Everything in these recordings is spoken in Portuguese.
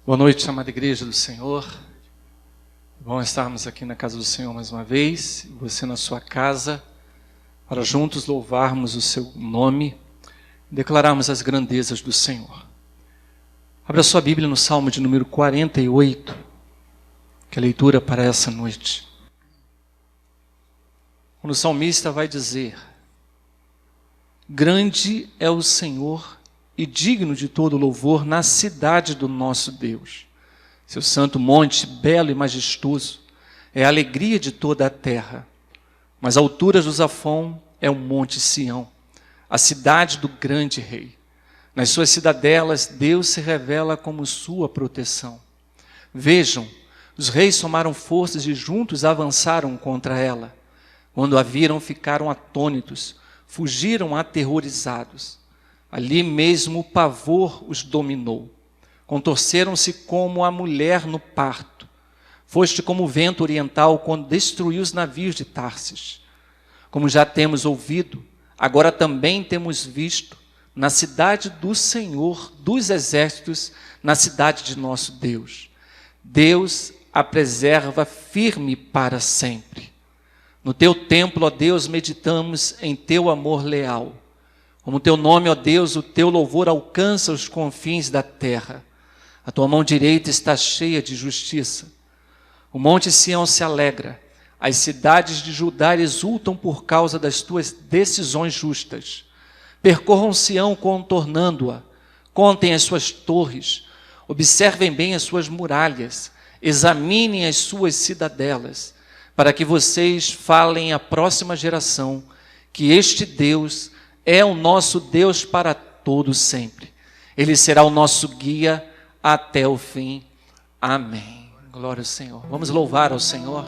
Boa noite, amada igreja do Senhor. É bom estarmos aqui na casa do Senhor mais uma vez, você na sua casa, para juntos louvarmos o seu nome e declararmos as grandezas do Senhor. Abra sua Bíblia no Salmo de número 48, que é a leitura para essa noite. Quando o salmista vai dizer: grande é o Senhor e digno de todo louvor na cidade do nosso Deus. Seu santo monte, belo e majestoso, é a alegria de toda a terra. Nas alturas do Zafão é o monte Sião, a cidade do grande rei. Nas suas cidadelas, Deus se revela como sua proteção. Vejam, os reis somaram forças e juntos avançaram contra ela. Quando a viram, ficaram atônitos, fugiram aterrorizados. Ali mesmo o pavor os dominou. Contorceram-se como a mulher no parto. Foste como o vento oriental quando destruiu os navios de Tarsis. Como já temos ouvido, agora também temos visto, na cidade do Senhor dos exércitos, na cidade de nosso Deus. Deus a preserva firme para sempre. No teu templo, ó Deus, meditamos em teu amor leal. Como teu nome, ó Deus, o teu louvor alcança os confins da terra. A tua mão direita está cheia de justiça. O monte Sião se alegra. As cidades de Judá exultam por causa das tuas decisões justas. Percorram Sião contornando-a. Contem as suas torres. Observem bem as suas muralhas. Examinem as suas cidadelas, para que vocês falem à próxima geração que este Deus é o nosso Deus para todo sempre. Ele será o nosso guia até o fim. Amém. Glória ao Senhor. Vamos louvar ao Senhor.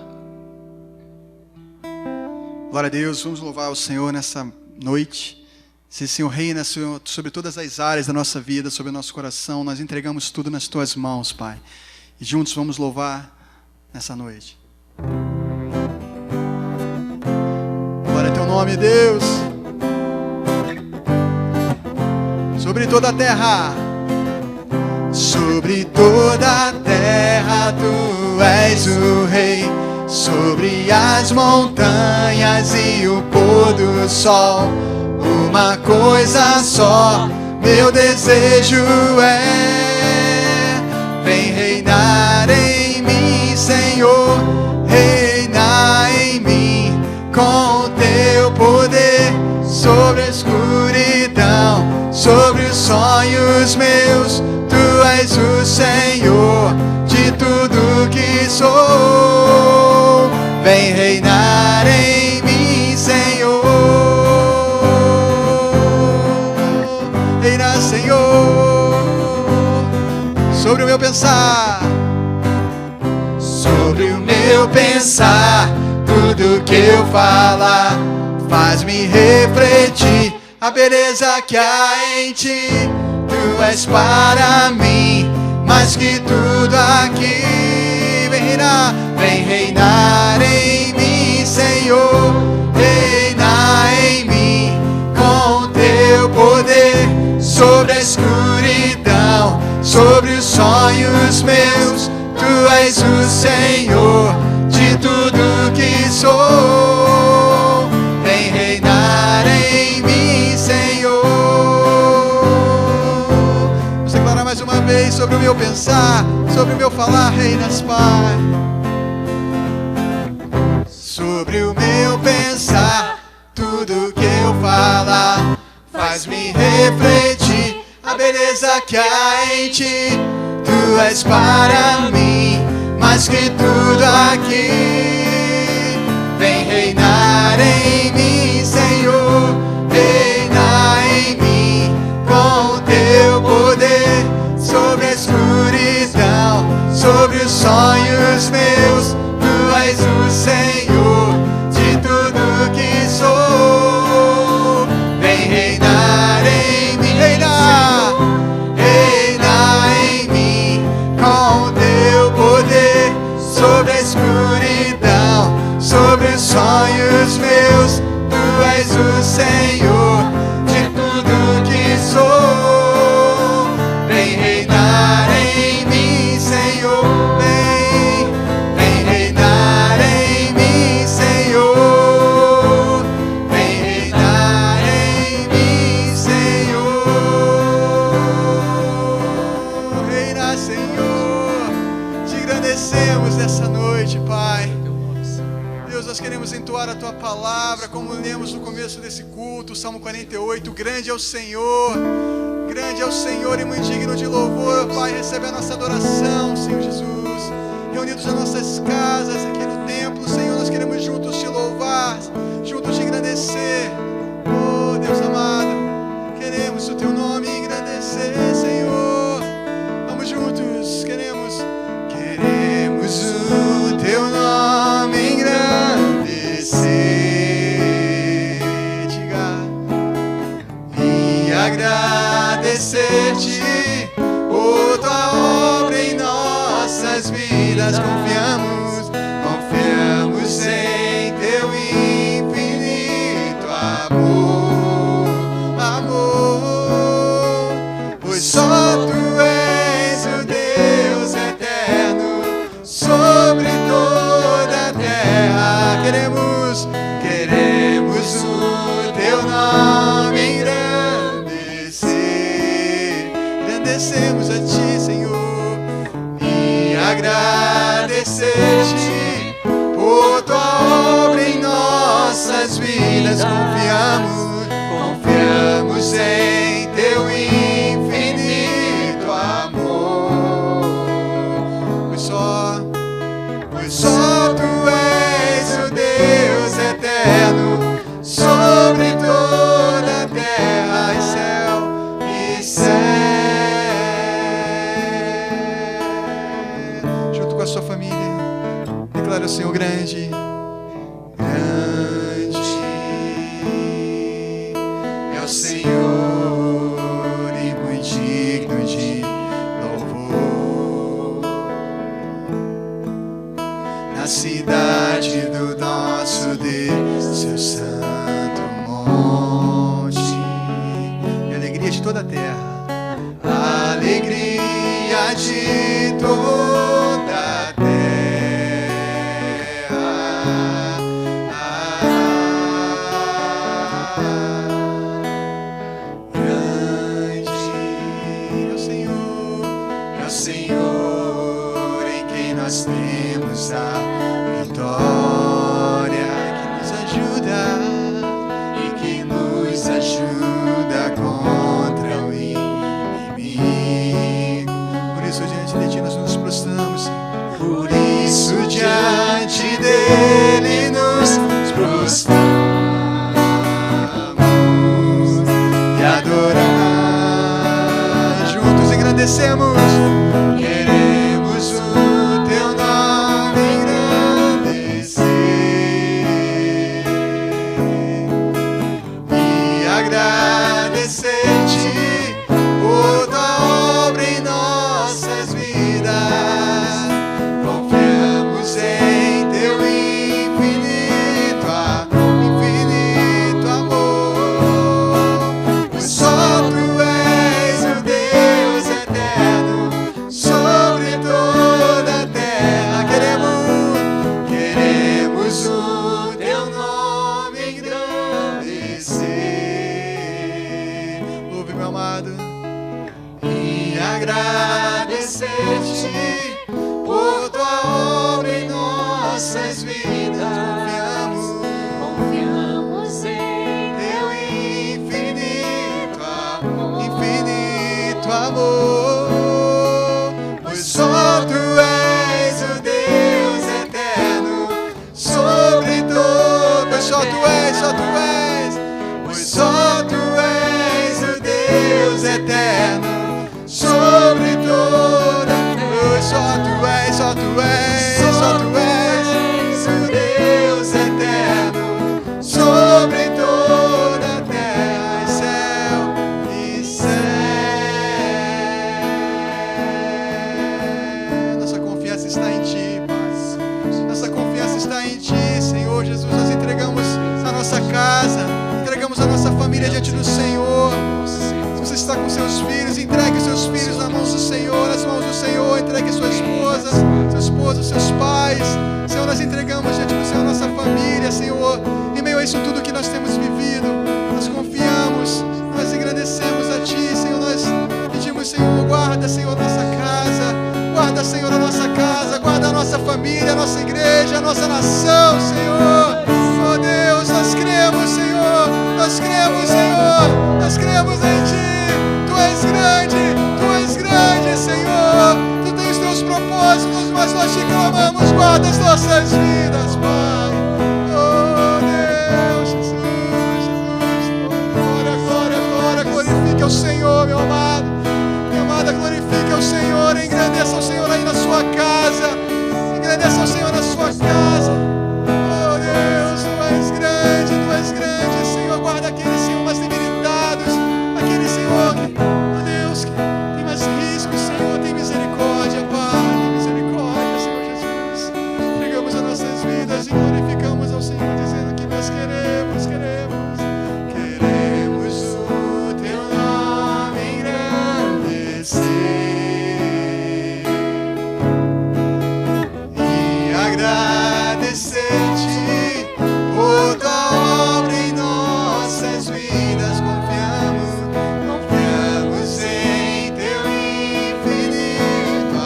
Glória a Deus. Vamos louvar ao Senhor nessa noite. Se o Senhor reina sobre todas as áreas da nossa vida, sobre o nosso coração, nós entregamos tudo nas tuas mãos, Pai. E juntos vamos louvar nessa noite. Glória ao teu nome, Deus. Sobre toda a terra, sobre toda a terra, tu és o rei. Sobre as montanhas e o pôr do sol, uma coisa só, meu desejo é: vem reinar em mim, Senhor, reina em mim, com teu poder, sobre a escuridão, sobre os sonhos meus, tu és o Senhor de tudo que sou. Vem reinar em mim, Senhor. Reina, Senhor, sobre o meu pensar, sobre o meu pensar, tudo que eu falar faz-me refletir a beleza que há em ti. Tu és para mim mais que tudo aqui. Vem reinar em mim, Senhor. Reina em mim com teu poder, sobre a escuridão, sobre os sonhos meus. Tu és o Senhor de tudo que sou. Vem reinar em mim, Senhor. Vamos declarar mais uma vez sobre o meu pensar, sobre o meu falar, reinas, Pai. Sobre o meu pensar, tudo que eu falar faz-me refletir a beleza que há em ti. Tu és para mim mais que tudo aqui. Vem reinar em mim, Senhor. Reina em mim com teu poder, sobre a escuridão, sobre os sonhos meus. Tu és o Senhor de tudo que sou. Vem reinar em mim, reina em mim com teu poder, sobre a escuridão, sobre os sonhos meus. Tu és o Senhor de tudo que sou. Vem reinar em mim, Senhor. Te engrandecemos nessa noite, Pai. Deus, nós queremos entoar a Tua palavra, como lemos no começo desse culto, o Salmo 48. Grande é o Senhor, grande é o Senhor e muito digno de louvor. Pai, recebe a nossa adoração, Senhor Jesus. Reunidos nas nossas casas, aqui no templo, Senhor, nós queremos juntos Te louvar, juntos Te engrandecer. Oh, Deus amado, queremos o Teu nome engrandecer, Senhor. Vamos juntos, queremos o Teu nome engrandecer, diga, e agradecer-Te por Tua obra em nossas vidas. Confiamos em Teu infinito amor, pois só Tu és o Deus eterno sobre toda a terra. Queremos o Teu nome engrandecer. Engrandecemos a Ti, Senhor, e agradecer-Te por Tua obra em nossas vidas. Confiamos em Teu infinito amor, pois só Tu és o Deus eterno sobre toda a terra e céu. Junto com a sua família, declara o Senhor grande. Grande é o Senhor e muito digno de louvor. Na cidade do nosso Deus, Seu santo monte, e a alegria de toda a terra, a alegria de toda a terra. Grande é o Senhor em quem nós temos a vitória, que nos ajuda contra o inimigo. Por isso diante de Ti nós nos prostramos, Senhor. Por isso diante dele nos prostramos e adorar. Juntos engrandecemos. Queremos o Teu nome engrandecer e agradecer-Te por Tua obra em nossas vidas. Confiamos em Teu infinito amor, pois só Tu és o Deus eterno sobre toda a terra. Queremos o Teu nome engrandecer. Ouve, meu amado, e agradecer-Te por Tua obra em nossas vidas. Confiamos em Teu infinito amor, pois só Tu és o Deus eterno sobre todo. Pois só Tu és, pois só Tu és o Deus eterno sobre toda a terra. Pois só Tu és o Deus eterno sobre toda a terra e céu. Nossa confiança está em Ti, Pai. Nossa confiança está em Ti, Senhor Jesus. Nós entregamos a nossa casa, entregamos a nossa família diante do Senhor. Se você está com seus filhos, entregue os seus filhos nas mãos do Senhor, nas mãos do Senhor. Entregue sua esposa, seu esposo, seus pais. Senhor, nós entregamos diante do Senhor a nossa família, Senhor. Em meio a isso tudo que nós temos vivido, nós confiamos, nós engrandecemos a Ti, Senhor. Nós pedimos, Senhor, guarda, Senhor, nossa casa. nossa igreja, a nossa nação, Senhor. Oh Deus, nós cremos, Senhor. Nós cremos, Senhor. Nós cremos em Ti. Tu és grande, Senhor. Tu tens Teus propósitos, mas nós Te clamamos. Guarda as nossas vidas, Pai. Oh Deus, Jesus. Glória. Glorifique ao Senhor, meu amado. Minha amada, glorifique ao Senhor. Engrandeça ao Senhor aí na sua casa. Engrandeça ao Senhor na sua casa. Oh Deus, Tu és grande, Senhor. Guarda aqueles, Senhor, mais debilitados. Aqueles, Senhor, que, oh Deus, que tem mais risco, Senhor. Tem misericórdia, Pai. Tem misericórdia, Senhor Jesus. Entregamos as nossas vidas e glorificamos ao Senhor, dizendo que nós queremos o Teu nome engrandecer e agradecer-Te por Tua obra em nossas vidas. Confiamos em Teu infinito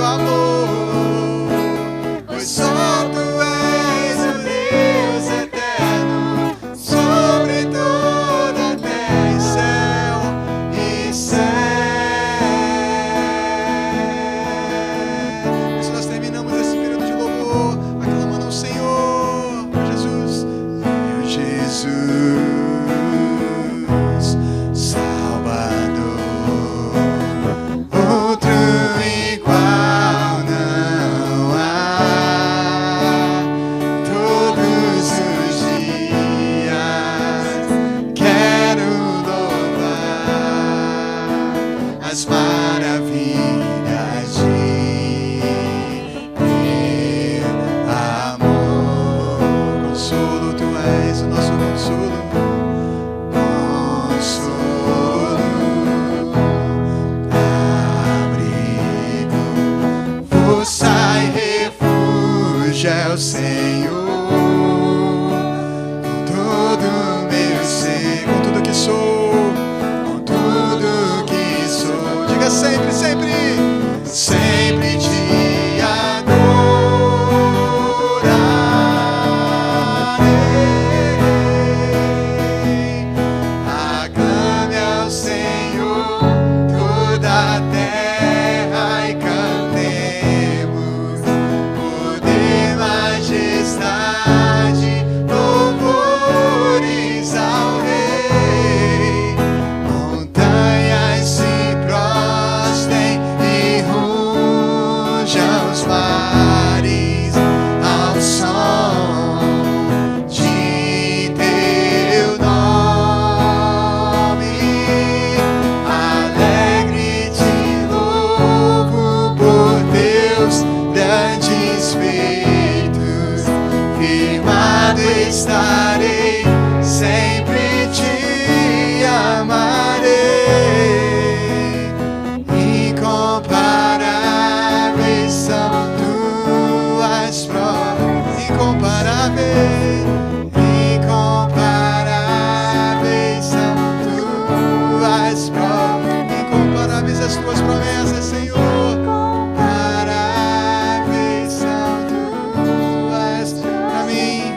amor, pois só Tu és o Deus eterno, sobre toda a terra e céu. Por isso nós terminamos esse período de louvor aclamando ao Senhor, Jesus. Meu Jesus, Salvador, outro igual não há. Todos os dias quero louvar as maravilhas de Teu amor. Consolo, Tu és o nosso consolo. Abrigo, força e refúgio é o Senhor. Com todo o meu ser, com tudo que sou, com tudo que sou. Diga sempre, sempre Te adorarei. Aclame ao Senhor toda a terra e cantemos poder, majestade, louvores ao Rei. Montanhas se prostrem e rujam os mares ao som de Teu nome. Alegre Te louvo por Teus grandes feitos. Firmado estarei, sempre Te amarei. Incomparáveis são Tuas provas. Incomparáveis são Tuas provas. Incomparáveis as Tuas promessas, Senhor. Incomparáveis são Tuas pra mim.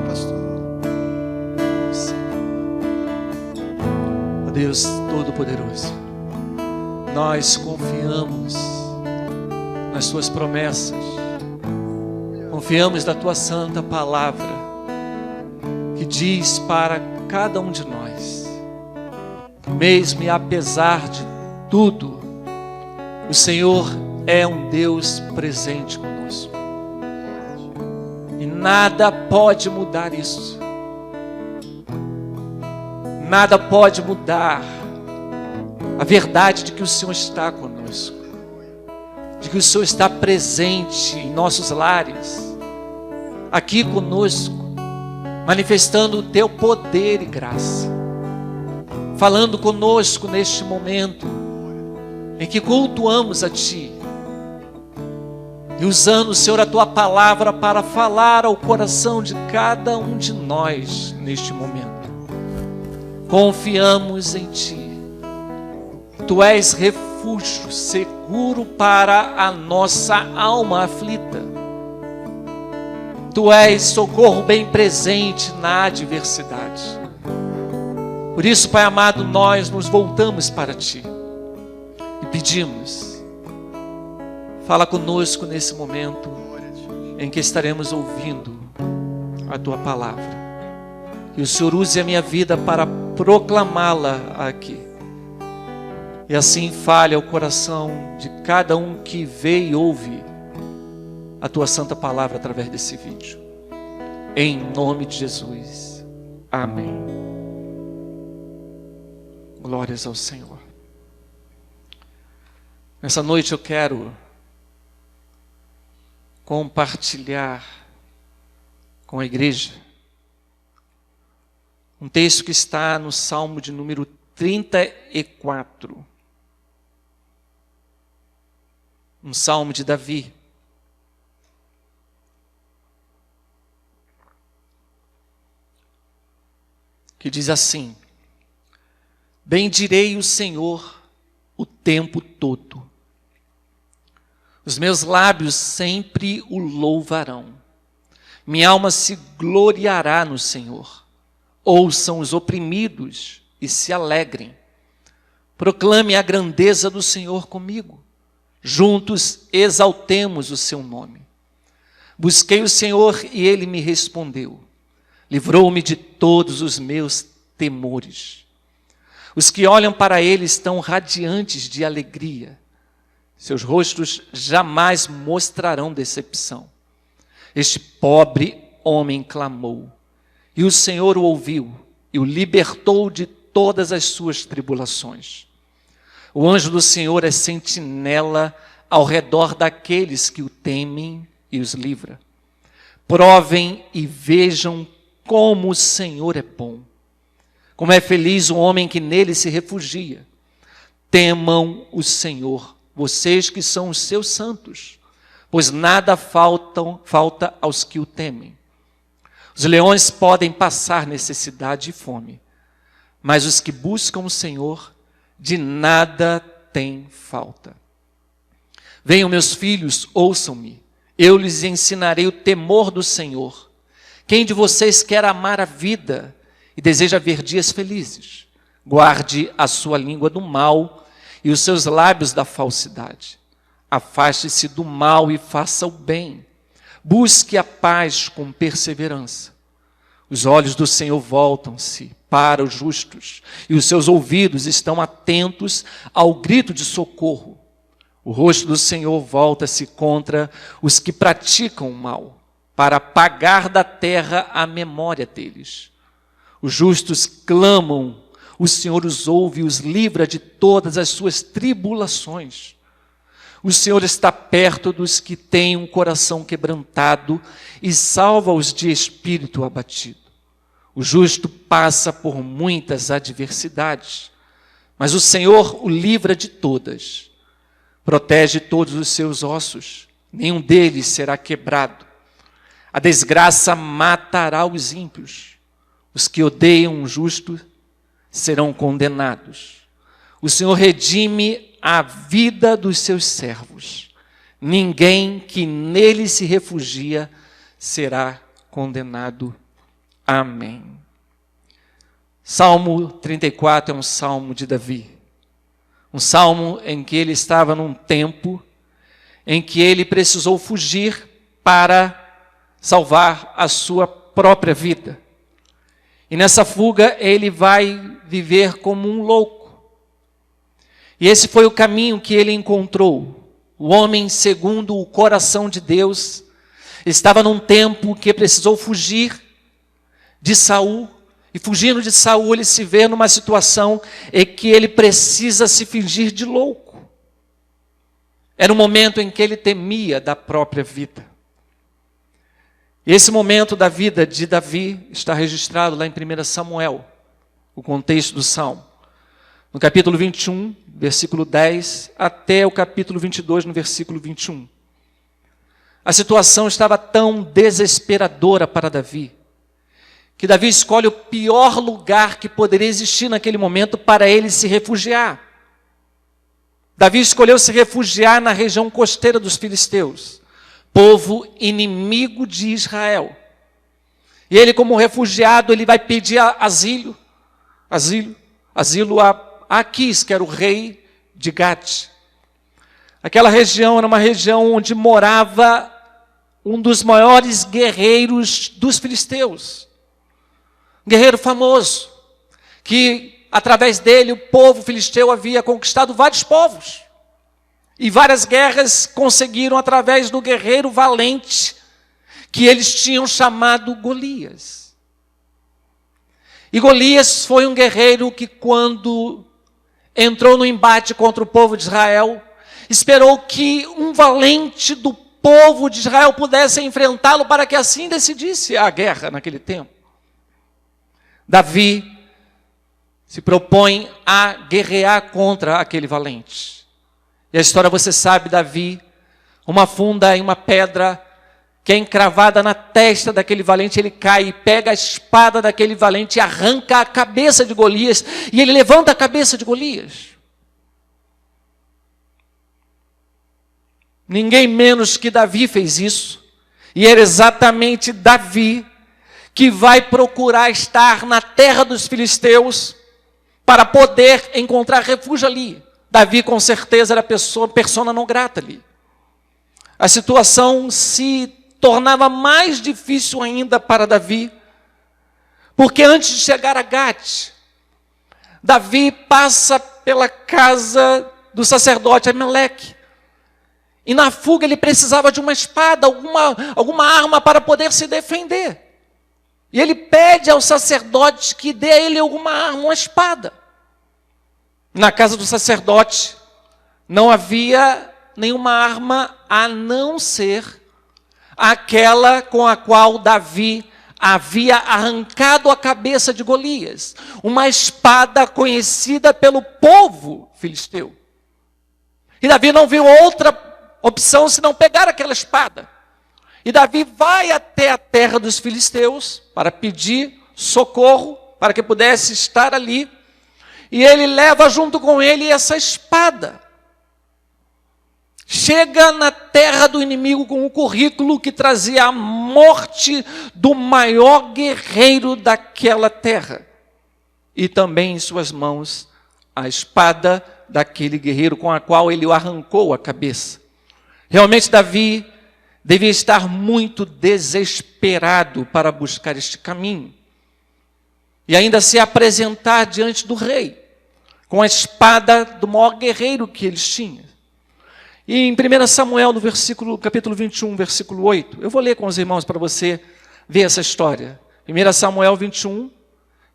Pastor. Ó Deus Todo-Poderoso, nós confiamos nas Tuas promessas, confiamos na Tua santa palavra, que diz para cada um de nós, mesmo e apesar de tudo, o Senhor é um Deus presente conosco, e nada pode mudar isso. Nada pode mudar a verdade de que o Senhor está conosco, de que o Senhor está presente em nossos lares, aqui conosco, manifestando o Teu poder e graça, falando conosco neste momento em que cultuamos a Ti e usando, Senhor, a Tua palavra para falar ao coração de cada um de nós neste momento. Confiamos em Ti, Tu és refúgio seguro para a nossa alma aflita. Tu és socorro bem presente na adversidade. Por isso, Pai amado, nós nos voltamos para Ti e pedimos, fala conosco nesse momento em que estaremos ouvindo a Tua palavra. Que o Senhor use a minha vida para proclamá-la aqui. E assim fale ao coração de cada um que vê e ouve a Tua santa palavra através desse vídeo. Em nome de Jesus. Amém. Glórias ao Senhor. Nessa noite eu quero compartilhar com a igreja um texto que está no Salmo de número 34. Um salmo de Davi. Que diz assim: bendirei o Senhor o tempo todo. Os meus lábios sempre o louvarão. Minha alma se gloriará no Senhor. Ouçam os oprimidos e se alegrem. Proclame a grandeza do Senhor comigo. Juntos exaltemos o seu nome. Busquei o Senhor e ele me respondeu. Livrou-me de todos os meus temores. Os que olham para ele estão radiantes de alegria. Seus rostos jamais mostrarão decepção. Este pobre homem clamou, e o Senhor o ouviu e o libertou de todas as suas tribulações. O anjo do Senhor é sentinela ao redor daqueles que o temem e os livra. Provem e vejam como o Senhor é bom. Como é feliz o homem que nele se refugia. Temam o Senhor, vocês que são os seus santos, pois nada falta aos que o temem. Os leões podem passar necessidade e fome, mas os que buscam o Senhor, de nada têm falta. Venham, meus filhos, ouçam-me, eu lhes ensinarei o temor do Senhor. Quem de vocês quer amar a vida e deseja ver dias felizes? Guarde a sua língua do mal e os seus lábios da falsidade. Afaste-se do mal e faça o bem. Busque a paz com perseverança. Os olhos do Senhor voltam-se para os justos e os seus ouvidos estão atentos ao grito de socorro. O rosto do Senhor volta-se contra os que praticam o mal, para apagar da terra a memória deles. Os justos clamam, o Senhor os ouve e os livra de todas as suas tribulações. O Senhor está perto dos que têm um coração quebrantado e salva-os de espírito abatido. O justo passa por muitas adversidades, mas o Senhor o livra de todas. Protege todos os seus ossos, nenhum deles será quebrado. A desgraça matará os ímpios. Os que odeiam o justo serão condenados. O Senhor redime a vida dos seus servos. Ninguém que nele se refugia será condenado. Amém. Salmo 34 é um salmo de Davi. Um salmo em que ele estava num tempo em que ele precisou fugir para salvar a sua própria vida. E nessa fuga ele vai viver como um louco. E esse foi o caminho que ele encontrou. O homem segundo o coração de Deus estava num tempo que precisou fugir de Saul. E fugindo de Saul, ele se vê numa situação em que ele precisa se fingir de louco. Era um momento em que ele temia da própria vida. Esse momento da vida de Davi está registrado lá em 1 Samuel, o contexto do Salmo. No capítulo 21, versículo 10, até o capítulo 22, no versículo 21. A situação estava tão desesperadora para Davi, que Davi escolhe o pior lugar que poderia existir naquele momento para ele se refugiar. Davi escolheu se refugiar na região costeira dos filisteus, povo inimigo de Israel. E ele, como refugiado, ele vai pedir asilo a Aquis, que era o rei de Gate. Aquela região era uma região onde morava um dos maiores guerreiros dos filisteus. Um guerreiro famoso, que através dele o povo filisteu havia conquistado vários povos. E várias guerras conseguiram através do guerreiro valente, que eles tinham chamado Golias. E Golias foi um guerreiro que, quando entrou no embate contra o povo de Israel, esperou que um valente do povo de Israel pudesse enfrentá-lo para que assim decidisse a guerra naquele tempo. Davi se propõe a guerrear contra aquele valente. E a história você sabe, Davi, uma funda em uma pedra que é encravada na testa daquele valente, ele cai e pega a espada daquele valente e arranca a cabeça de Golias, e ele levanta a cabeça de Golias. Ninguém menos que Davi fez isso, e era exatamente Davi que vai procurar estar na terra dos filisteus para poder encontrar refúgio ali. Davi com certeza era persona não grata ali. A situação se tornava mais difícil ainda para Davi, porque antes de chegar a Gate, Davi passa pela casa do sacerdote Aimeleque. E na fuga ele precisava de uma espada, alguma arma para poder se defender. E ele pede ao sacerdote que dê a ele alguma arma, uma espada. Na casa do sacerdote não havia nenhuma arma a não ser aquela com a qual Davi havia arrancado a cabeça de Golias. Uma espada conhecida pelo povo filisteu. E Davi não viu outra opção senão pegar aquela espada. E Davi vai até a terra dos filisteus para pedir socorro, para que pudesse estar ali. E ele leva junto com ele essa espada. Chega na terra do inimigo com o currículo que trazia a morte do maior guerreiro daquela terra. E também em suas mãos a espada daquele guerreiro com a qual ele o arrancou a cabeça. Realmente Davi devia estar muito desesperado para buscar este caminho. E ainda se apresentar diante do rei, com a espada do maior guerreiro que eles tinham. E em 1 Samuel, no capítulo 21, versículo 8, eu vou ler com os irmãos para você ver essa história. 1 Samuel 21,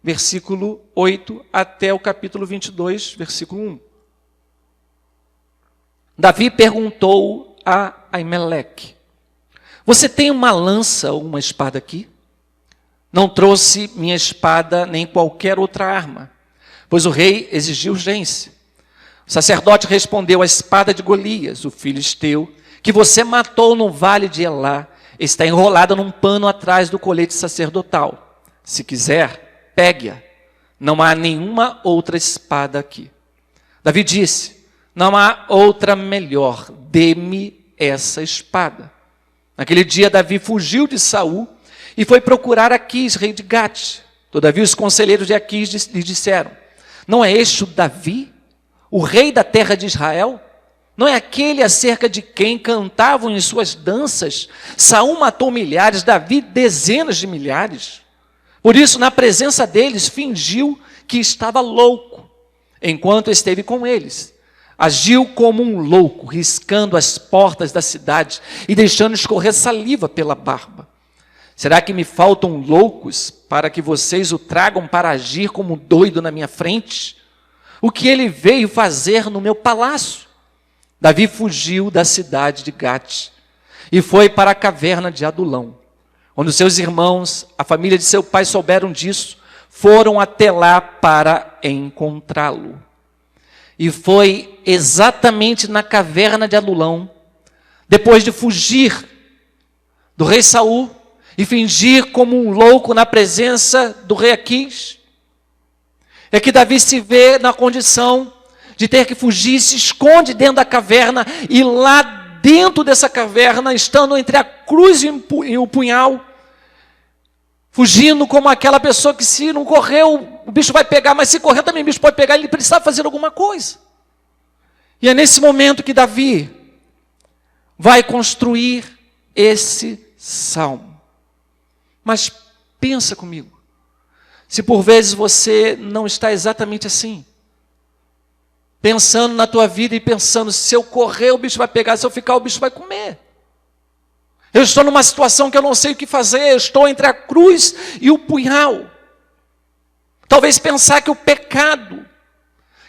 versículo 8, até o capítulo 22, versículo 1. Davi perguntou a Aimeleque: você tem uma lança ou uma espada aqui? Não trouxe minha espada nem qualquer outra arma, pois o rei exigiu urgência. O sacerdote respondeu: a espada de Golias, o filisteu, que você matou no vale de Elá, está enrolada num pano atrás do colete sacerdotal. Se quiser, pegue-a. Não há nenhuma outra espada aqui. Davi disse: não há outra melhor, dê-me essa espada. Naquele dia Davi fugiu de Saul e foi procurar Aquis, rei de Gate. Todavia os conselheiros de Aquis lhe disseram: não é este o Davi, o rei da terra de Israel? Não é aquele acerca de quem cantavam em suas danças? Saul matou milhares, Davi dezenas de milhares. Por isso, na presença deles, fingiu que estava louco, enquanto esteve com eles. Agiu como um louco, riscando as portas da cidade e deixando escorrer saliva pela barba. Será que me faltam loucos para que vocês o tragam para agir como doido na minha frente? O que ele veio fazer no meu palácio? Davi fugiu da cidade de Gate e foi para a caverna de Adulão. Quando seus irmãos, a família de seu pai, souberam disso, foram até lá para encontrá-lo. E foi exatamente na caverna de Adulão, depois de fugir do rei Saul e fingir como um louco na presença do rei Aquis, é que Davi se vê na condição de ter que fugir, se esconde dentro da caverna, e lá dentro dessa caverna, estando entre a cruz e o punhal, fugindo como aquela pessoa que, se não correr, o bicho vai pegar, mas se correr também o bicho pode pegar, ele precisava fazer alguma coisa. E é nesse momento que Davi vai construir esse salmo. Mas pensa comigo, se por vezes você não está exatamente assim, pensando na tua vida e pensando, se eu correr o bicho vai pegar, se eu ficar o bicho vai comer. Eu estou numa situação que eu não sei o que fazer, eu estou entre a cruz e o punhal. Talvez pensar que o pecado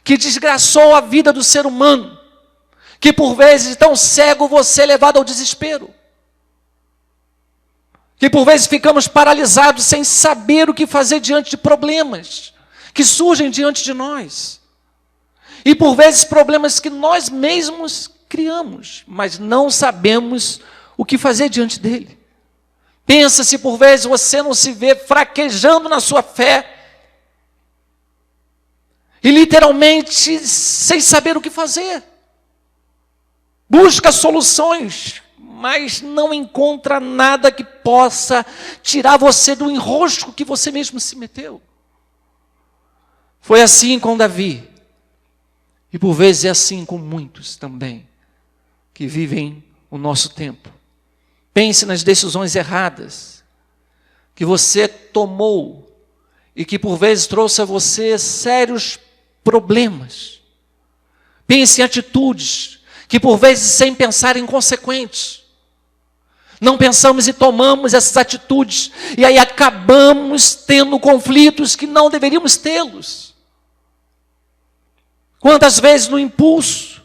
que desgraçou a vida do ser humano, que por vezes tão cego você é levado ao desespero, que por vezes ficamos paralisados sem saber o que fazer diante de problemas que surgem diante de nós. E por vezes problemas que nós mesmos criamos, mas não sabemos o que fazer diante dele. Pensa se por vezes você não se vê fraquejando na sua fé, e literalmente sem saber o que fazer. Busca soluções, mas não encontra nada que possa tirar você do enrosco que você mesmo se meteu. Foi assim com Davi. E por vezes é assim com muitos também, que vivem o nosso tempo. Pense nas decisões erradas que você tomou e que por vezes trouxe a você sérios problemas. Pense em atitudes que por vezes, sem pensar, inconsequentes. Não pensamos e tomamos essas atitudes, e aí acabamos tendo conflitos que não deveríamos tê-los. Quantas vezes no impulso,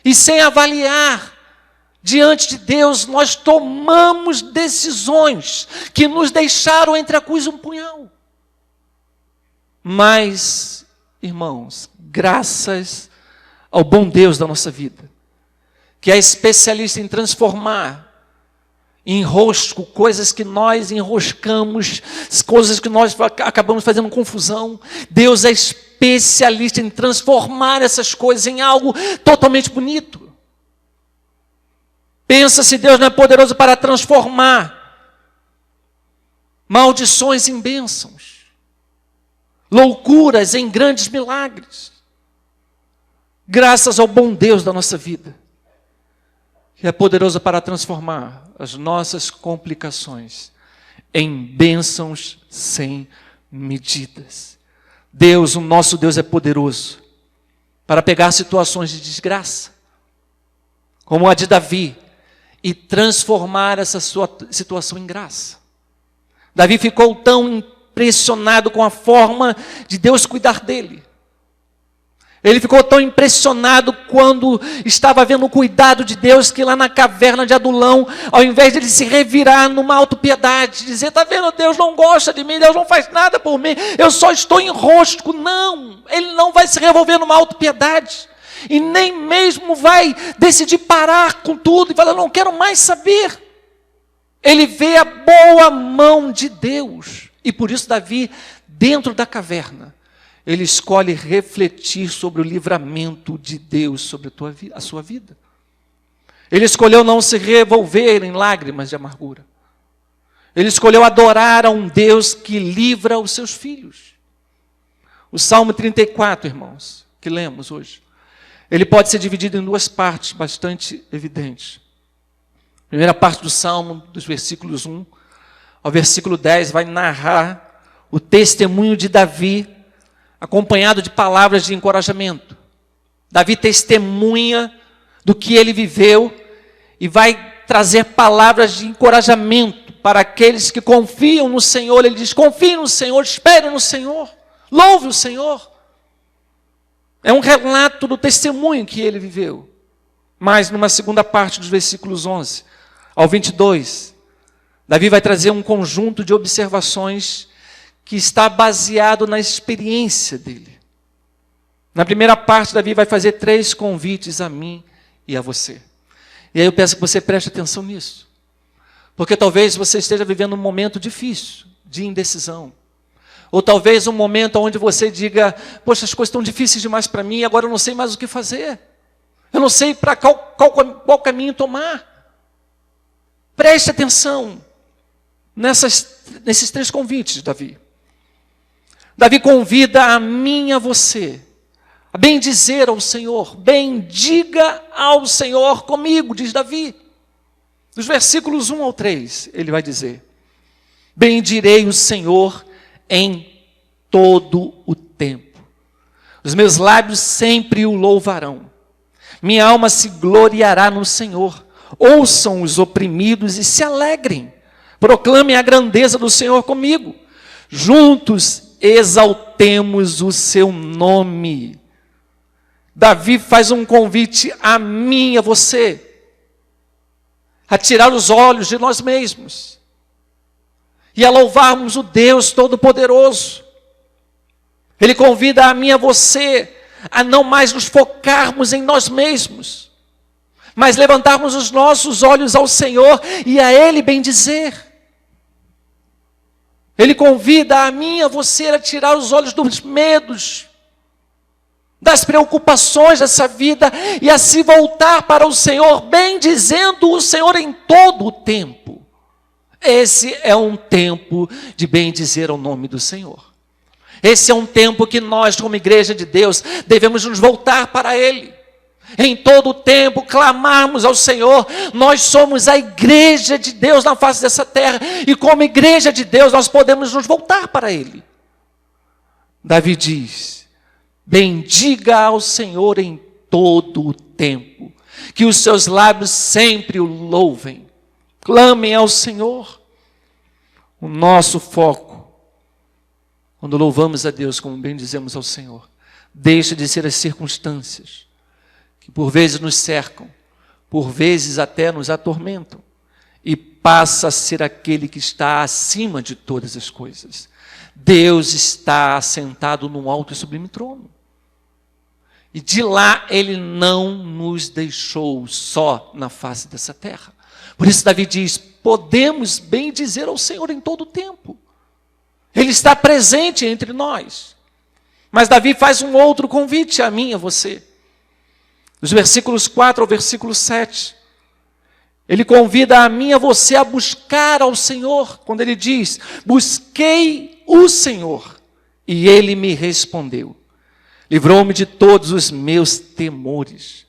e sem avaliar, diante de Deus, nós tomamos decisões que nos deixaram entre a cruz e um punhal. Mas, irmãos, graças ao bom Deus da nossa vida, que é especialista em transformar em enrosco coisas que nós enroscamos, coisas que nós acabamos fazendo confusão. Deus é especialista em transformar essas coisas em algo totalmente bonito. Pensa se Deus não é poderoso para transformar maldições em bênçãos, loucuras em grandes milagres. Graças ao bom Deus da nossa vida, que é poderoso para transformar as nossas complicações em bênçãos sem medidas. Deus, o nosso Deus, é poderoso para pegar situações de desgraça, como a de Davi, e transformar essa sua situação em graça. Davi ficou tão impressionado com a forma de Deus cuidar dele. Ele ficou tão impressionado quando estava vendo o cuidado de Deus, que lá na caverna de Adulão, ao invés de ele se revirar numa autopiedade, dizer, está vendo, Deus não gosta de mim, Deus não faz nada por mim, eu só estou em enrosco. Não, ele não vai se revolver numa autopiedade, e nem mesmo vai decidir parar com tudo, e falar, não quero mais saber. Ele vê a boa mão de Deus, e por isso Davi, dentro da caverna, ele escolhe refletir sobre o livramento de Deus sobre a sua vida. Ele escolheu não se revolver em lágrimas de amargura. Ele escolheu adorar a um Deus que livra os seus filhos. O Salmo 34, irmãos, que lemos hoje, ele pode ser dividido em duas partes bastante evidentes. A primeira parte do Salmo, dos versículos 1 ao versículo 10, vai narrar o testemunho de Davi, acompanhado de palavras de encorajamento. Davi testemunha do que ele viveu e vai trazer palavras de encorajamento para aqueles que confiam no Senhor. Ele diz, confie no Senhor, espere no Senhor, louve o Senhor. É um relato do testemunho que ele viveu. Mas numa segunda parte dos versículos 11 ao 22, Davi vai trazer um conjunto de observações que está baseado na experiência dele. Na primeira parte, Davi vai fazer 3 convites a mim e a você. E aí eu peço que você preste atenção nisso. Porque talvez você esteja vivendo um momento difícil, de indecisão. Ou talvez um momento onde você diga, poxa, as coisas estão difíceis demais para mim, agora eu não sei mais o que fazer. Eu não sei para qual caminho tomar. Preste atenção nesses 3 convites de Davi. Davi convida a mim e a você a bendizer ao Senhor. Bendiga ao Senhor comigo, diz Davi. Dos versículos 1 ao 3, ele vai dizer: bendirei o Senhor em todo o tempo. Os meus lábios sempre o louvarão. Minha alma se gloriará no Senhor. Ouçam os oprimidos e se alegrem. Proclamem a grandeza do Senhor comigo. Juntos exaltemos o seu nome. Davi faz um convite a mim e a você, a tirar os olhos de nós mesmos e a louvarmos o Deus Todo-Poderoso. Ele convida a mim e a você a não mais nos focarmos em nós mesmos, mas levantarmos os nossos olhos ao Senhor e a Ele bendizer. Ele convida a mim e a você a tirar os olhos dos medos, das preocupações dessa vida e a se voltar para o Senhor, bendizendo o Senhor em todo o tempo. Esse é um tempo de bendizer ao nome do Senhor. Esse é um tempo que nós, como igreja de Deus, devemos nos voltar para Ele. Em todo o tempo, clamarmos ao Senhor. Nós somos a igreja de Deus na face dessa terra. E como igreja de Deus, nós podemos nos voltar para Ele. Davi diz: bendiga ao Senhor em todo o tempo. Que os seus lábios sempre o louvem. Clamem ao Senhor. O nosso foco, quando louvamos a Deus, como bem dizemos ao Senhor, deixa de ser as circunstâncias que por vezes nos cercam, por vezes até nos atormentam, e passa a ser aquele que está acima de todas as coisas. Deus está assentado num alto e sublime trono. E de lá Ele não nos deixou só na face dessa terra. Por isso Davi diz: podemos bem dizer ao Senhor em todo o tempo. Ele está presente entre nós. Mas Davi faz um outro convite a mim e a você. Dos versículos 4 ao versículo 7. Ele convida a mim e a você a buscar ao Senhor. Quando ele diz: busquei o Senhor, e Ele me respondeu. Livrou-me de todos os meus temores.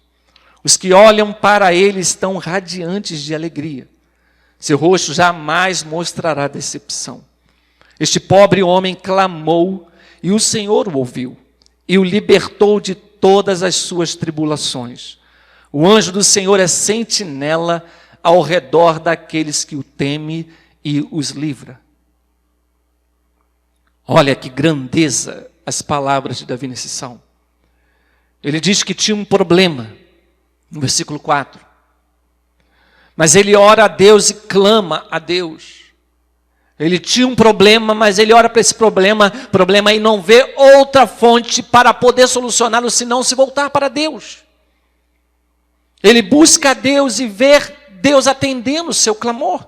Os que olham para Ele estão radiantes de alegria. Seu rosto jamais mostrará decepção. Este pobre homem clamou, e o Senhor o ouviu, e o libertou de todas as suas tribulações. O anjo do Senhor é sentinela ao redor daqueles que o temem e os livra. Olha que grandeza as palavras de Davi nesse salmo. Ele diz que tinha um problema, no versículo 4. Mas ele ora a Deus e clama a Deus. Ele tinha um problema, mas ele ora para esse problema e não vê outra fonte para poder solucioná-lo, senão se voltar para Deus. Ele busca a Deus e vê Deus atendendo o seu clamor.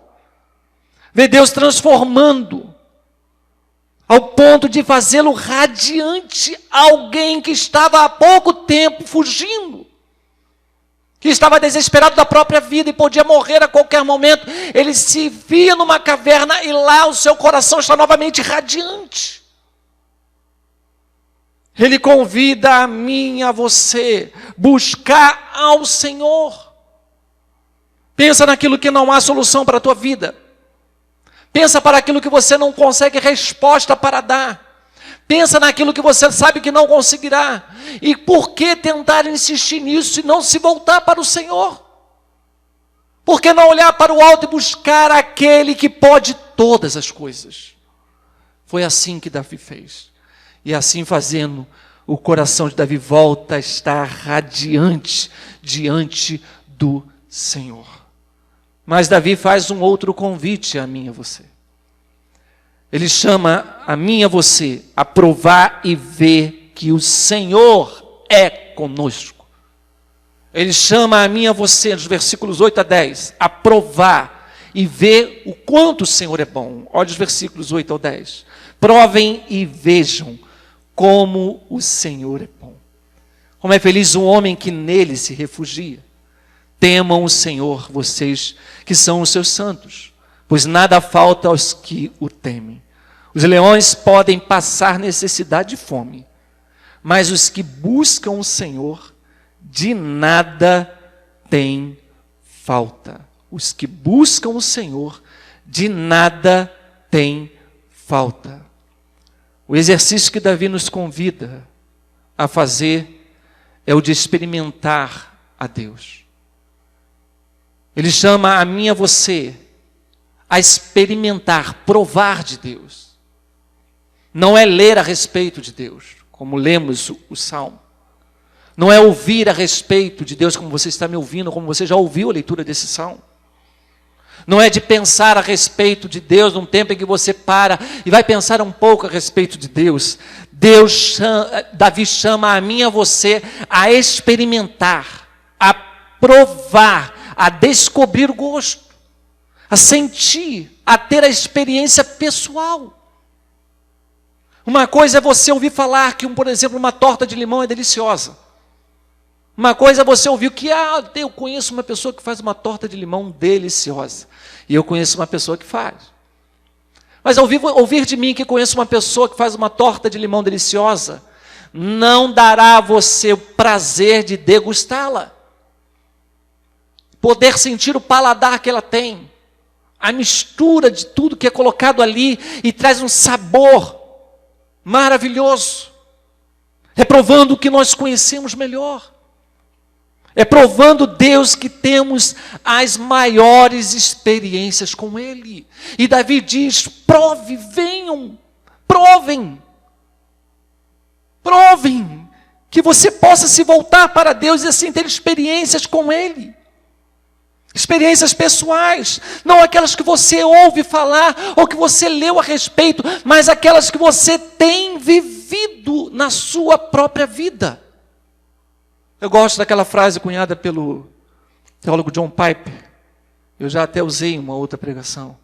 Vê Deus transformando, ao ponto de fazê-lo radiante, alguém que estava há pouco tempo fugindo, que estava desesperado da própria vida e podia morrer a qualquer momento. Ele se via numa caverna e lá o seu coração está novamente radiante. Ele convida a mim e a você buscar ao Senhor. Pensa naquilo que não há solução para a tua vida. Pensa para aquilo que você não consegue resposta para dar. Pensa naquilo que você sabe que não conseguirá. E por que tentar insistir nisso e não se voltar para o Senhor? Por que não olhar para o alto e buscar aquele que pode todas as coisas? Foi assim que Davi fez. E assim fazendo, o coração de Davi volta a estar radiante diante do Senhor. Mas Davi faz um outro convite a mim e a você. Ele chama a mim e a você a provar e ver que o Senhor é conosco. Ele chama a mim e a você, nos versículos 8 a 10, a provar e ver o quanto o Senhor é bom. Olha os versículos 8 ao 10. Provem e vejam como o Senhor é bom. Como é feliz o homem que nele se refugia. Temam o Senhor, vocês que são os seus santos, pois nada falta aos que o temem. Os leões podem passar necessidade e fome, mas os que buscam o Senhor, de nada têm falta. Os que buscam o Senhor, de nada têm falta. O exercício que Davi nos convida a fazer é o de experimentar a Deus. Ele chama a mim e a você a experimentar, provar de Deus. Não é ler a respeito de Deus, como lemos o Salmo. Não é ouvir a respeito de Deus, como você está me ouvindo, como você já ouviu a leitura desse Salmo. Não é de pensar a respeito de Deus num tempo em que você para e vai pensar um pouco a respeito de Deus. Davi chama a mim e a você a experimentar, a provar, a descobrir o gosto, a sentir, a ter a experiência pessoal. Uma coisa é você ouvir falar que, por exemplo, uma torta de limão é deliciosa. Uma coisa é você ouvir que eu conheço uma pessoa que faz uma torta de limão deliciosa. E eu conheço uma pessoa que faz. Mas ouvir de mim que conheço uma pessoa que faz uma torta de limão deliciosa, não dará a você o prazer de degustá-la. Poder sentir o paladar que ela tem. A mistura de tudo que é colocado ali e traz um sabor maravilhoso. É provando o que nós conhecemos melhor. É provando Deus que temos as maiores experiências com Ele. E Davi diz, prove, venham, provem. Provem, que você possa se voltar para Deus e assim ter experiências com Ele. Experiências pessoais, não aquelas que você ouve falar ou que você leu a respeito, mas aquelas que você tem vivido na sua própria vida. Eu gosto daquela frase cunhada pelo teólogo John Piper, eu já até usei em uma outra pregação,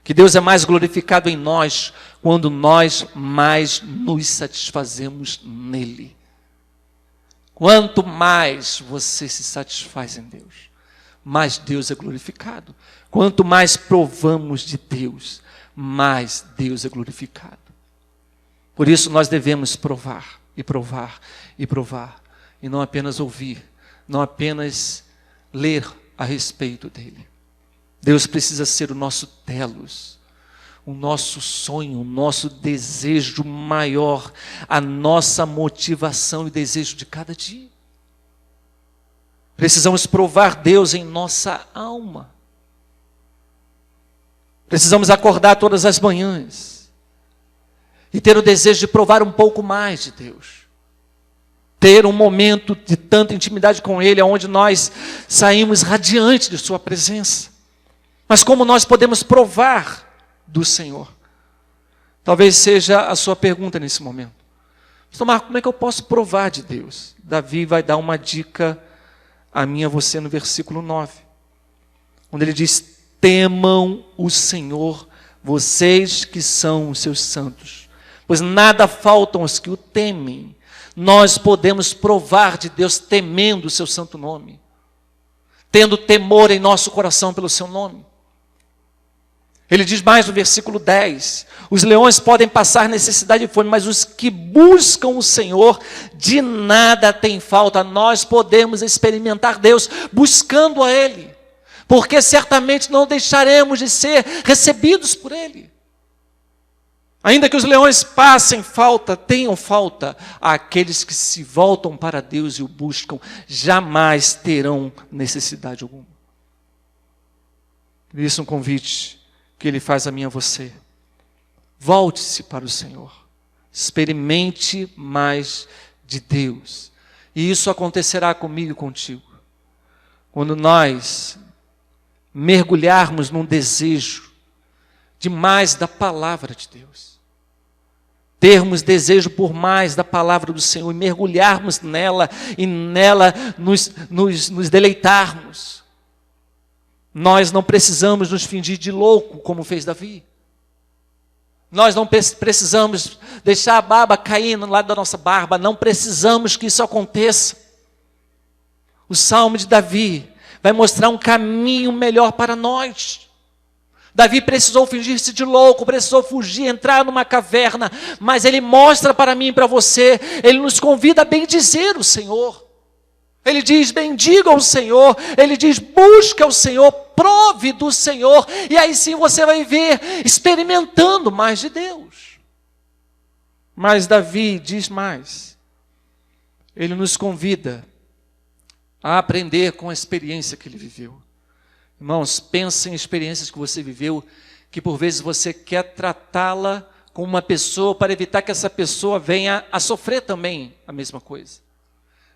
que Deus é mais glorificado em nós quando nós mais nos satisfazemos nele. Quanto mais você se satisfaz em Deus, mais Deus é glorificado. Quanto mais provamos de Deus, mais Deus é glorificado. Por isso nós devemos provar, e provar, e provar, e não apenas ouvir, não apenas ler a respeito dele. Deus precisa ser o nosso telos, o nosso sonho, o nosso desejo maior, a nossa motivação e desejo de cada dia. Precisamos provar Deus em nossa alma. Precisamos acordar todas as manhãs e ter o desejo de provar um pouco mais de Deus. Ter um momento de tanta intimidade com Ele, onde nós saímos radiantes de Sua presença. Mas como nós podemos provar do Senhor? Talvez seja a sua pergunta nesse momento. Pastor Marco, como é que eu posso provar de Deus? Davi vai dar uma dica a mim e a você no versículo 9. Onde ele diz, temam o Senhor, vocês que são os seus santos. Pois nada faltam aos que o temem. Nós podemos provar de Deus temendo o seu santo nome. Tendo temor em nosso coração pelo seu nome. Ele diz mais no versículo 10, os leões podem passar necessidade e fome, mas os que buscam o Senhor, de nada tem falta. Nós podemos experimentar Deus buscando a Ele, porque certamente não deixaremos de ser recebidos por Ele. Ainda que os leões passem falta, tenham falta, aqueles que se voltam para Deus e o buscam, jamais terão necessidade alguma. Por isso um convite que Ele faz a mim e a você. Volte-se para o Senhor. Experimente mais de Deus. E isso acontecerá comigo e contigo. Quando nós mergulharmos num desejo de mais da palavra de Deus. Termos desejo por mais da palavra do Senhor e mergulharmos nela e nela nos deleitarmos. Nós não precisamos nos fingir de louco, como fez Davi. Nós não precisamos deixar a barba cair no lado da nossa barba, não precisamos que isso aconteça. O Salmo de Davi vai mostrar um caminho melhor para nós. Davi precisou fingir-se de louco, precisou fugir, entrar numa caverna, mas ele mostra para mim e para você, ele nos convida a bendizer o Senhor. Ele diz, bendiga o Senhor, ele diz, busca o Senhor, prove do Senhor, e aí sim você vai ver, experimentando mais de Deus. Mas Davi diz mais, ele nos convida a aprender com a experiência que ele viveu. Irmãos, pense em experiências que você viveu, que por vezes você quer tratá-la com uma pessoa para evitar que essa pessoa venha a sofrer também a mesma coisa.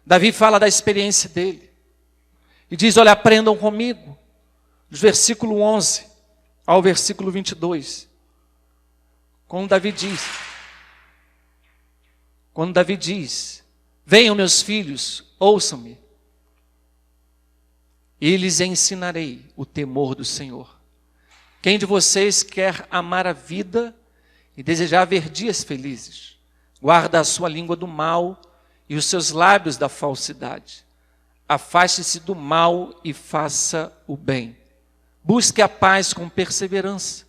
Davi fala da experiência dele e diz, olha, aprendam comigo, do versículo 11 ao versículo 22, quando Davi diz, venham meus filhos, ouçam-me, e lhes ensinarei o temor do Senhor. Quem de vocês quer amar a vida e desejar ver dias felizes? Guarda a sua língua do mal e os seus lábios da falsidade. Afaste-se do mal e faça o bem. Busque a paz com perseverança.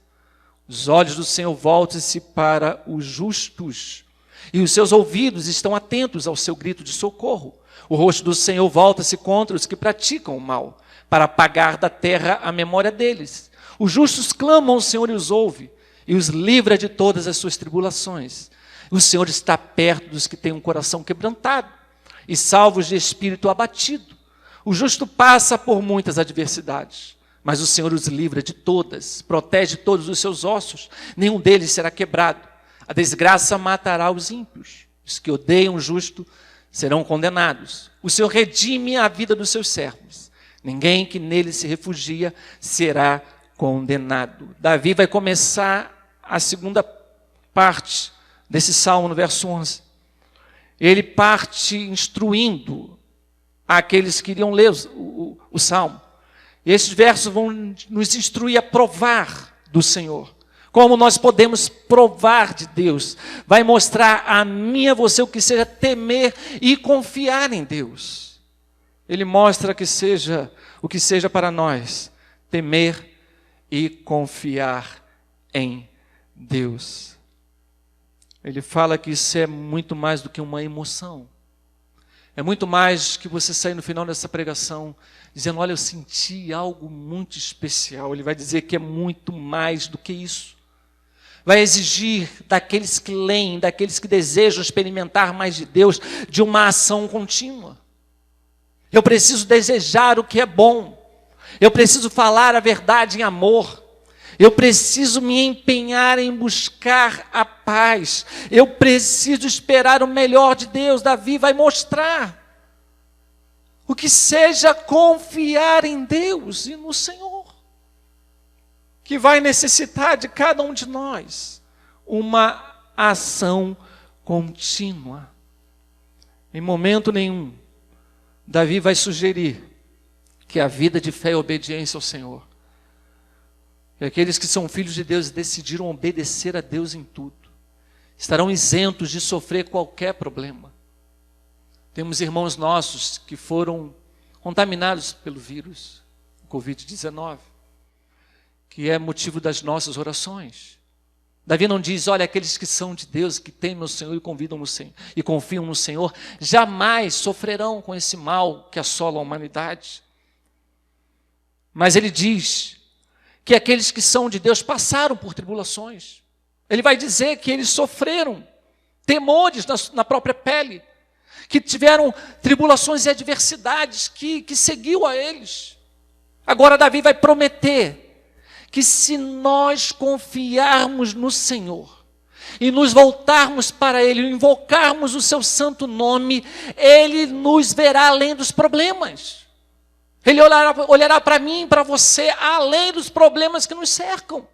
Os olhos do Senhor voltem-se para os justos, e os seus ouvidos estão atentos ao seu grito de socorro. O rosto do Senhor volta-se contra os que praticam o mal, para apagar da terra a memória deles. Os justos clamam ao Senhor e os ouve, e os livra de todas as suas tribulações. O Senhor está perto dos que têm um coração quebrantado, e salva os de espírito abatido. O justo passa por muitas adversidades, mas o Senhor os livra de todas, protege todos os seus ossos, nenhum deles será quebrado. A desgraça matará os ímpios, os que odeiam o justo serão condenados. O Senhor redime a vida dos seus servos, ninguém que nele se refugia será condenado. Davi vai começar a segunda parte desse salmo no verso 11. Ele parte instruindo aqueles que iriam ler o salmo. E esses versos vão nos instruir a provar do Senhor. Como nós podemos provar de Deus. Vai mostrar a mim e a você o que seja temer e confiar em Deus. Ele mostra o que seja para nós temer e confiar em Deus. Ele fala que isso é muito mais do que uma emoção. É muito mais que você sair no final dessa pregação dizendo, olha, eu senti algo muito especial. Ele vai dizer que é muito mais do que isso. Vai exigir daqueles que leem, daqueles que desejam experimentar mais de Deus, de uma ação contínua. Eu preciso desejar o que é bom. Eu preciso falar a verdade em amor. Eu preciso me empenhar em buscar a paz. Eu preciso esperar o melhor de Deus. Davi vai mostrar o que seja confiar em Deus e no Senhor, que vai necessitar de cada um de nós uma ação contínua. Em momento nenhum, Davi vai sugerir que a vida de fé e obediência ao Senhor, e aqueles que são filhos de Deus e decidiram obedecer a Deus em tudo, estarão isentos de sofrer qualquer problema. Temos irmãos nossos que foram contaminados pelo vírus, o Covid-19, que é motivo das nossas orações. Davi não diz, olha, aqueles que são de Deus, que temem o Senhor e convidam no Senhor, e confiam no Senhor, jamais sofrerão com esse mal que assola a humanidade. Mas ele diz que aqueles que são de Deus passaram por tribulações. Ele vai dizer que eles sofreram temores na própria pele, que tiveram tribulações e adversidades que seguiu a eles. Agora Davi vai prometer que se nós confiarmos no Senhor e nos voltarmos para Ele, invocarmos o seu santo nome, Ele nos verá além dos problemas. Ele olhará para mim e para você além dos problemas que nos cercam.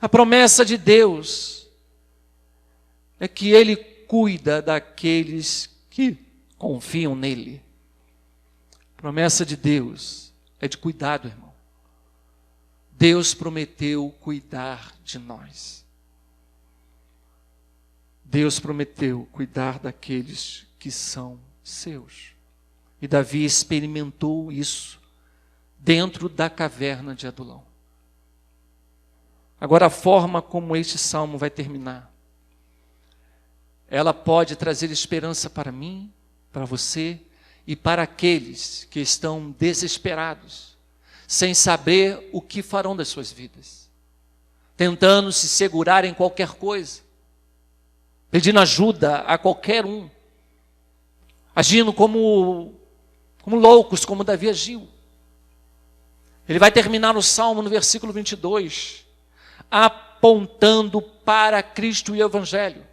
A promessa de Deus é que Ele cuida daqueles que confiam nele. A promessa de Deus é de cuidado, irmão. Deus prometeu cuidar de nós. Deus prometeu cuidar daqueles que são seus. E Davi experimentou isso dentro da caverna de Adulão. Agora, a forma como este salmo vai terminar, ela pode trazer esperança para mim, para você e para aqueles que estão desesperados, sem saber o que farão das suas vidas, tentando se segurar em qualquer coisa, pedindo ajuda a qualquer um, agindo como loucos, como Davi agiu. Ele vai terminar o salmo no versículo 22, apontando para Cristo e o Evangelho.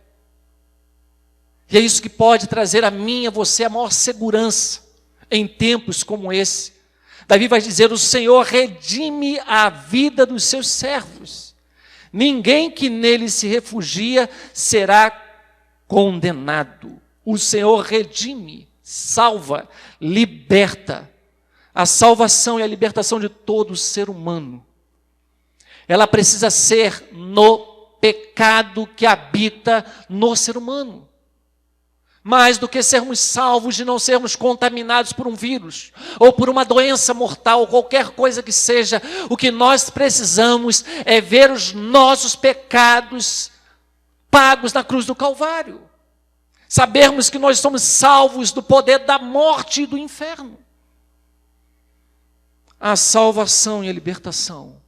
E é isso que pode trazer a mim e a você a maior segurança em tempos como esse. Davi vai dizer: o Senhor redime a vida dos seus servos. Ninguém que nele se refugia será condenado. O Senhor redime, salva, liberta. A salvação e a libertação de todo ser humano, ela precisa ser no pecado que habita no ser humano. Mais do que sermos salvos de não sermos contaminados por um vírus, ou por uma doença mortal, ou qualquer coisa que seja, o que nós precisamos é ver os nossos pecados pagos na cruz do Calvário. Sabermos que nós somos salvos do poder da morte e do inferno. A salvação e a libertação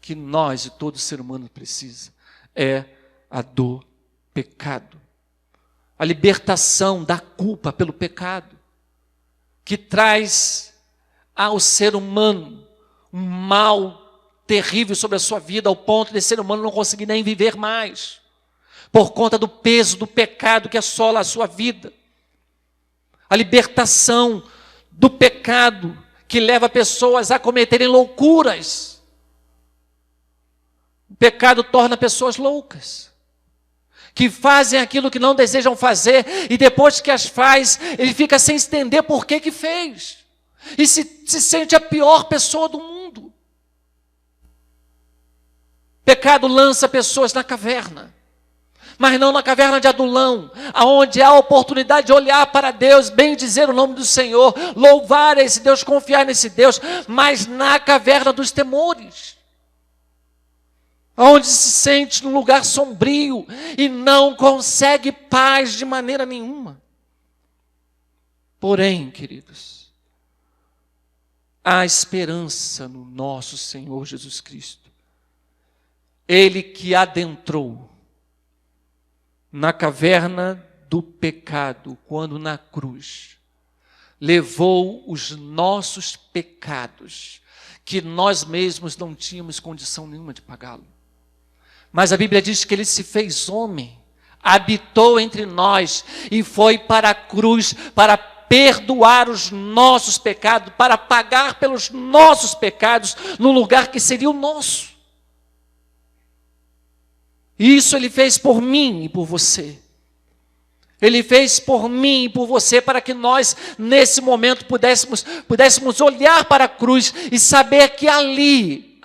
que nós e todo ser humano precisa é a do pecado. A libertação da culpa pelo pecado, que traz ao ser humano um mal terrível sobre a sua vida, ao ponto de ser humano não conseguir nem viver mais, por conta do peso do pecado que assola a sua vida. A libertação do pecado que leva pessoas a cometerem loucuras. O pecado torna pessoas loucas, que fazem aquilo que não desejam fazer, e depois que as faz, ele fica sem entender por que fez, e se sente a pior pessoa do mundo. Pecado lança pessoas na caverna, mas não na caverna de Adulão, aonde há a oportunidade de olhar para Deus, bendizer o nome do Senhor, louvar esse Deus, confiar nesse Deus, mas na caverna dos temores, onde se sente num lugar sombrio e não consegue paz de maneira nenhuma. Porém, queridos, há esperança no nosso Senhor Jesus Cristo. Ele que adentrou na caverna do pecado, quando na cruz levou os nossos pecados, que nós mesmos não tínhamos condição nenhuma de pagá-lo. Mas a Bíblia diz que ele se fez homem, habitou entre nós e foi para a cruz para perdoar os nossos pecados, para pagar pelos nossos pecados no lugar que seria o nosso. Isso ele fez por mim e por você. Ele fez por mim e por você para que nós, nesse momento, pudéssemos olhar para a cruz e saber que ali,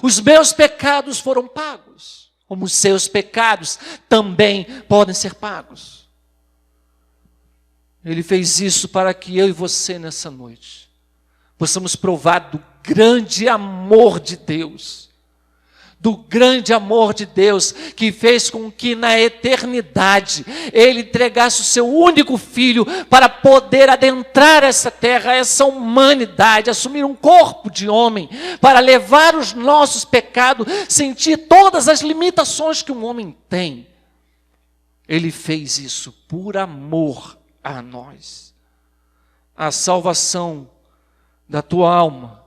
os meus pecados foram pagos, como os seus pecados também podem ser pagos. Ele fez isso para que eu e você, nessa noite, possamos provar do grande amor de Deus, que fez com que na eternidade Ele entregasse o seu único Filho para poder adentrar essa terra, essa humanidade, assumir um corpo de homem, para levar os nossos pecados, sentir todas as limitações que um homem tem. Ele fez isso por amor a nós. A salvação da tua alma,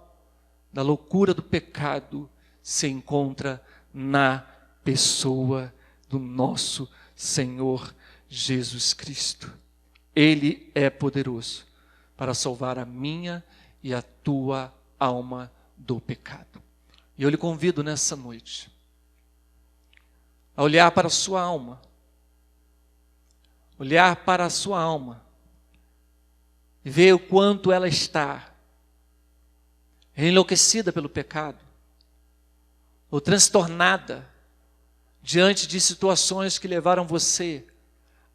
da loucura do pecado, se encontra na pessoa do nosso Senhor Jesus Cristo. Ele é poderoso para salvar a minha e a tua alma do pecado. E eu lhe convido nessa noite a olhar para a sua alma, e ver o quanto ela está enlouquecida pelo pecado, ou transtornada diante de situações que levaram você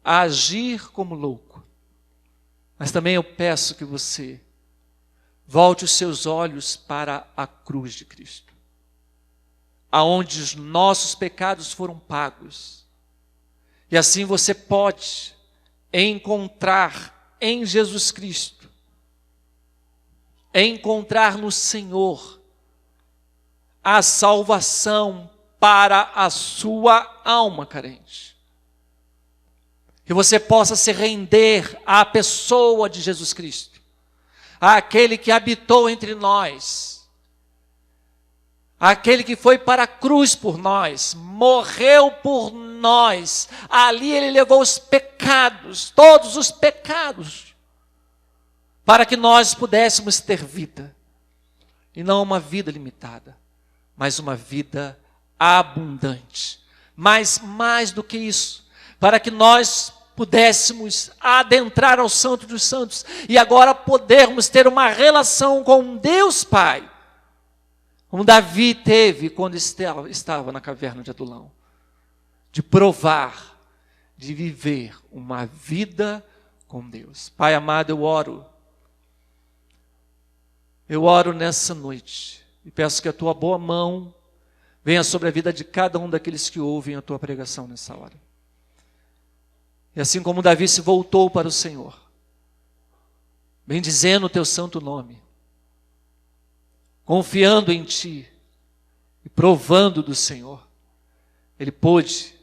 a agir como louco. Mas também eu peço que você volte os seus olhos para a cruz de Cristo, aonde os nossos pecados foram pagos. E assim você pode encontrar em Jesus Cristo, encontrar no Senhor a salvação para a sua alma carente. Que você possa se render à pessoa de Jesus Cristo, àquele que habitou entre nós, aquele que foi para a cruz por nós, morreu por nós, ali ele levou os pecados, todos os pecados, para que nós pudéssemos ter vida, e não uma vida limitada, mas uma vida abundante. Mas mais do que isso, para que nós pudéssemos adentrar ao Santo dos Santos, e agora podermos ter uma relação com Deus Pai, como Davi teve quando estava na caverna de Adulão, de provar, de viver uma vida com Deus. Pai amado, eu oro nessa noite, e peço que a tua boa mão venha sobre a vida de cada um daqueles que ouvem a tua pregação nessa hora. E assim como Davi se voltou para o Senhor, bendizendo o teu santo nome, confiando em ti e provando do Senhor, ele pôde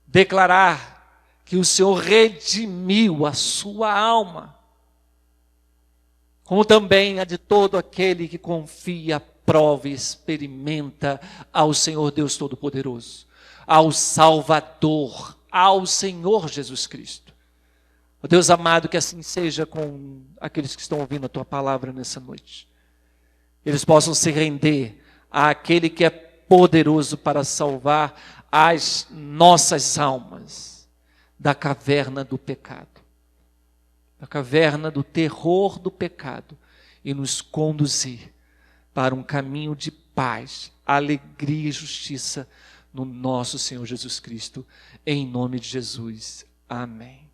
declarar que o Senhor redimiu a sua alma, como também a de todo aquele que confia, prova e experimenta ao Senhor Deus Todo-Poderoso, ao Salvador, ao Senhor Jesus Cristo. Ó Deus amado, que assim seja com aqueles que estão ouvindo a tua palavra nessa noite. Eles possam se render àquele que é poderoso para salvar as nossas almas da caverna do pecado, da caverna do terror do pecado, e nos conduzir para um caminho de paz, alegria e justiça no nosso Senhor Jesus Cristo, em nome de Jesus. Amém.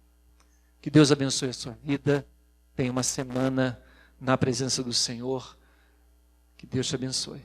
Que Deus abençoe a sua vida. Tenha uma semana na presença do Senhor. Que Deus te abençoe.